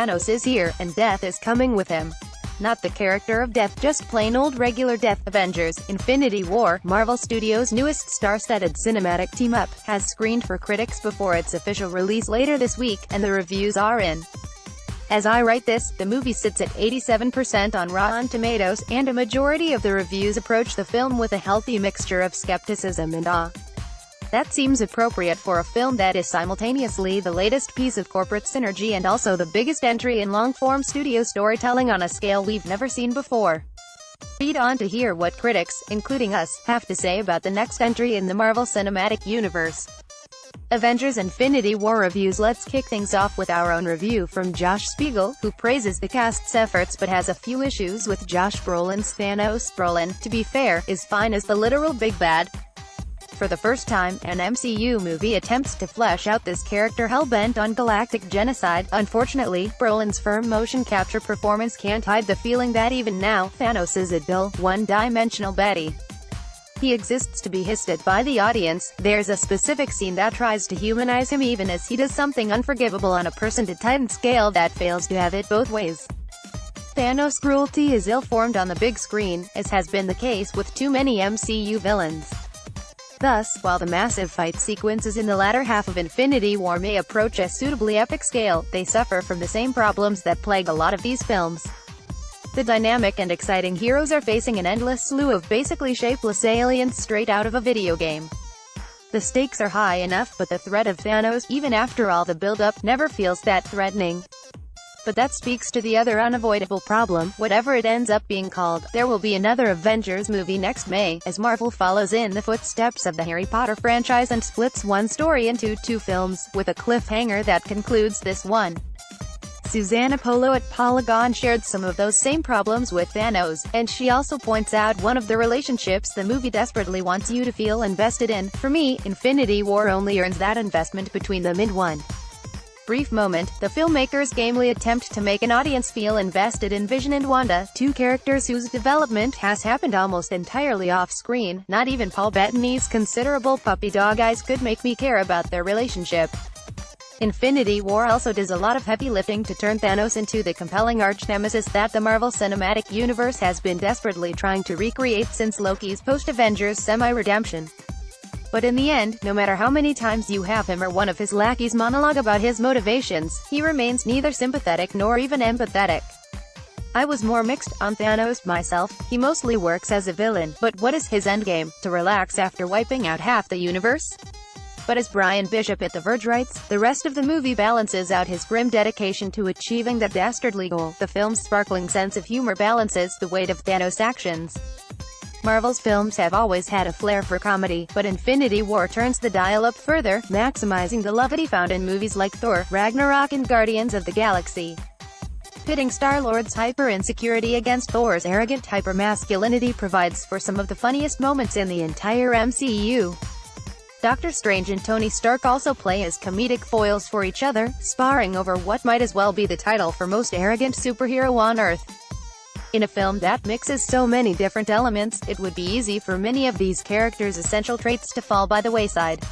Thanos is here, and death is coming with him. Not the character of death, just plain old regular death. Avengers: Infinity War, Marvel Studios' newest star-studded cinematic team-up, has screened for critics before its official release later this week, and the reviews are in. As I write this, the movie sits at 87% on Rotten Tomatoes, and a majority of the reviews approach the film with a healthy mixture of skepticism and awe. That seems appropriate for a film that is simultaneously the latest piece of corporate synergy and also the biggest entry in long-form studio storytelling on a scale we've never seen before. Read on to hear what critics, including us, have to say about the next entry in the Marvel Cinematic Universe. Avengers: Infinity War reviews. Let's kick things off with our own review from Josh Spiegel, who praises the cast's efforts but has a few issues with Josh Brolin's Thanos. Brolin, to be fair, is fine as the literal big bad. For the first time, an MCU movie attempts to flesh out this character hell-bent on galactic genocide. Unfortunately, Brolin's firm motion capture performance can't hide the feeling that even now, Thanos is a dull, one-dimensional baddie. He exists to be hissed at by the audience. There's a specific scene that tries to humanize him even as he does something unforgivable on a person-to-titan scale that fails to have it both ways. Thanos' cruelty is ill-formed on the big screen, as has been the case with too many MCU villains. Thus, while the massive fight sequences in the latter half of Infinity War may approach a suitably epic scale, they suffer from the same problems that plague a lot of these films. The dynamic and exciting heroes are facing an endless slew of basically shapeless aliens straight out of a video game. The stakes are high enough, but the threat of Thanos, even after all the build-up, never feels that threatening. But that speaks to the other unavoidable problem: whatever it ends up being called, there will be another Avengers movie next May, as Marvel follows in the footsteps of the Harry Potter franchise and splits one story into two films, with a cliffhanger that concludes this one. Susanna Polo at Polygon shared some of those same problems with Thanos, and she also points out one of the relationships the movie desperately wants you to feel invested in. For me, Infinity War only earns that investment between them in one brief moment. The filmmakers gamely attempt to make an audience feel invested in Vision and Wanda, two characters whose development has happened almost entirely off-screen. Not even Paul Bettany's considerable puppy dog eyes could make me care about their relationship. Infinity War also does a lot of heavy lifting to turn Thanos into the compelling arch-nemesis that the Marvel Cinematic Universe has been desperately trying to recreate since Loki's post-Avengers semi-redemption. But in the end, no matter how many times you have him or one of his lackeys monologue about his motivations, he remains neither sympathetic nor even empathetic. I was more mixed on Thanos myself. He mostly works as a villain, but what is his endgame? To relax after wiping out half the universe? But as Brian Bishop at The Verge writes, the rest of the movie balances out his grim dedication to achieving that dastardly goal. The film's sparkling sense of humor balances the weight of Thanos' actions. Marvel's films have always had a flair for comedy, but Infinity War turns the dial up further, maximizing the levity found in movies like Thor, Ragnarok and Guardians of the Galaxy. Pitting Star-Lord's hyper-insecurity against Thor's arrogant hyper-masculinity provides for some of the funniest moments in the entire MCU. Doctor Strange and Tony Stark also play as comedic foils for each other, sparring over what might as well be the title for most arrogant superhero on Earth. In a film that mixes so many different elements, it would be easy for many of these characters' essential traits to fall by the wayside.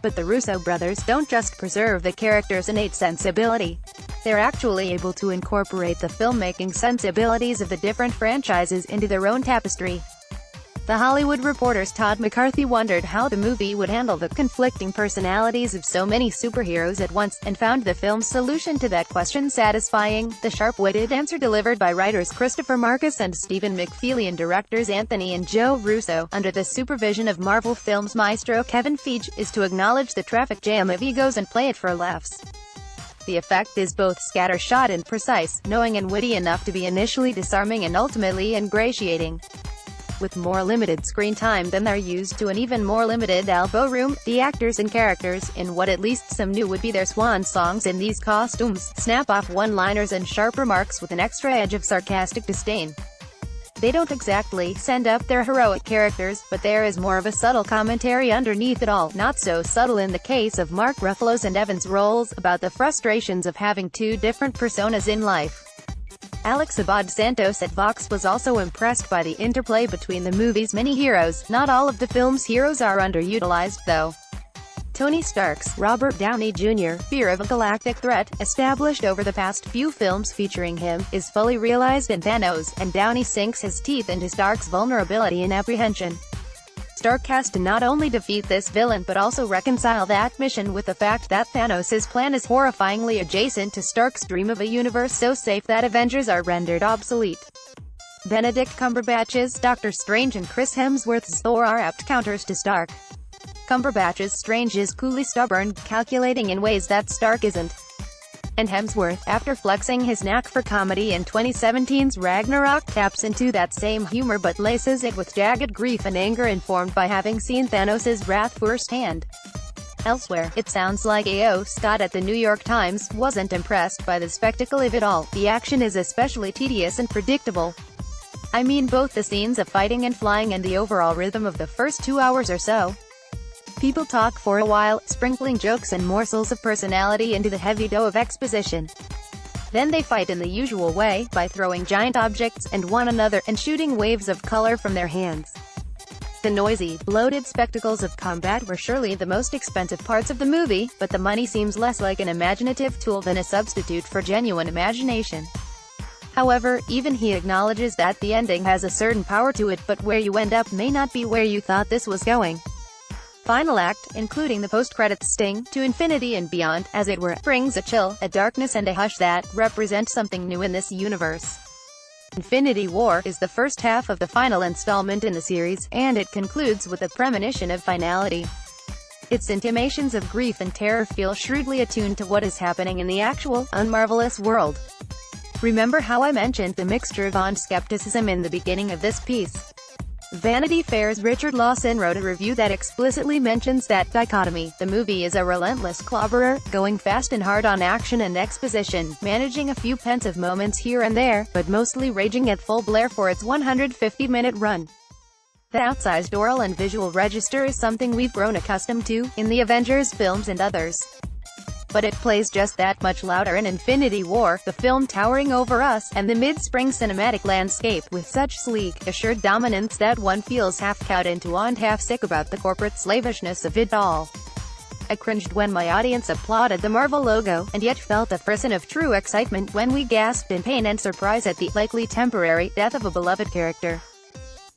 But the Russo brothers don't just preserve the characters' innate sensibility. They're actually able to incorporate the filmmaking sensibilities of the different franchises into their own tapestry. The Hollywood Reporter's Todd McCarthy wondered how the movie would handle the conflicting personalities of so many superheroes at once, and found the film's solution to that question satisfying. The sharp-witted answer delivered by writers Christopher Marcus and Stephen McFeely and directors Anthony and Joe Russo, under the supervision of Marvel Films maestro Kevin Feige, is to acknowledge the traffic jam of egos and play it for laughs. The effect is both scattershot and precise, knowing and witty enough to be initially disarming and ultimately ingratiating. With more limited screen time than they're used to and even more limited elbow room, the actors and characters, in what at least some knew would be their swan songs in these costumes, snap off one-liners and sharp remarks with an extra edge of sarcastic disdain. They don't exactly send up their heroic characters, but there is more of a subtle commentary underneath it all, not so subtle in the case of Mark Ruffalo's and Evan's roles, about the frustrations of having two different personas in life. Alex Abad-Santos at Vox was also impressed by the interplay between the movie's many heroes. Not all of the film's heroes are underutilized, though. Tony Stark's Robert Downey Jr. fear of a galactic threat, established over the past few films featuring him, is fully realized in Thanos, and Downey sinks his teeth into Stark's vulnerability and apprehension. Stark has to not only defeat this villain but also reconcile that mission with the fact that Thanos' plan is horrifyingly adjacent to Stark's dream of a universe so safe that Avengers are rendered obsolete. Benedict Cumberbatch's Doctor Strange and Chris Hemsworth's Thor are apt counters to Stark. Cumberbatch's Strange is coolly stubborn, calculating in ways that Stark isn't. And Hemsworth, after flexing his knack for comedy in 2017's Ragnarok, taps into that same humor but laces it with jagged grief and anger informed by having seen Thanos' wrath firsthand. Elsewhere, it sounds like A.O. Scott at the New York Times wasn't impressed by the spectacle of it all. The action is especially tedious and predictable. I mean both the scenes of fighting and flying and the overall rhythm of the first 2 hours or so. People talk for a while, sprinkling jokes and morsels of personality into the heavy dough of exposition. Then they fight in the usual way, by throwing giant objects and one another, and shooting waves of color from their hands. The noisy, bloated spectacles of combat were surely the most expensive parts of the movie, but the money seems less like an imaginative tool than a substitute for genuine imagination. However, even he acknowledges that the ending has a certain power to it, but where you end up may not be where you thought this was going. Final act, including the post-credits sting, to infinity and beyond, as it were, brings a chill, a darkness and a hush that represent something new in this universe. Infinity War is the first half of the final installment in the series, and it concludes with a premonition of finality. Its intimations of grief and terror feel shrewdly attuned to what is happening in the actual, unmarvelous world. Remember how I mentioned the mixture of awe and skepticism in the beginning of this piece? Vanity Fair's Richard Lawson wrote a review that explicitly mentions that dichotomy. The movie is a relentless clobberer, going fast and hard on action and exposition, managing a few pensive moments here and there, but mostly raging at full blare for its 150-minute run. The outsized oral and visual register is something we've grown accustomed to, in the Avengers films and others. But it plays just that much louder in Infinity War, the film towering over us, and the mid-spring cinematic landscape, with such sleek, assured dominance that one feels half-cowed into awe and half-sick about the corporate slavishness of it all. I cringed when my audience applauded the Marvel logo, and yet felt a frisson of true excitement when we gasped in pain and surprise at the, likely temporary, death of a beloved character.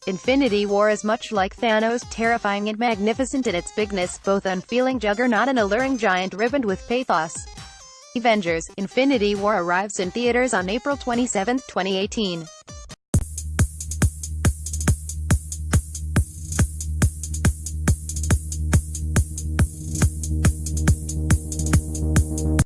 Infinity War is much like Thanos, terrifying and magnificent in its bigness, both unfeeling juggernaut and alluring giant ribboned with pathos. Avengers: Infinity War arrives in theaters on April 27, 2018.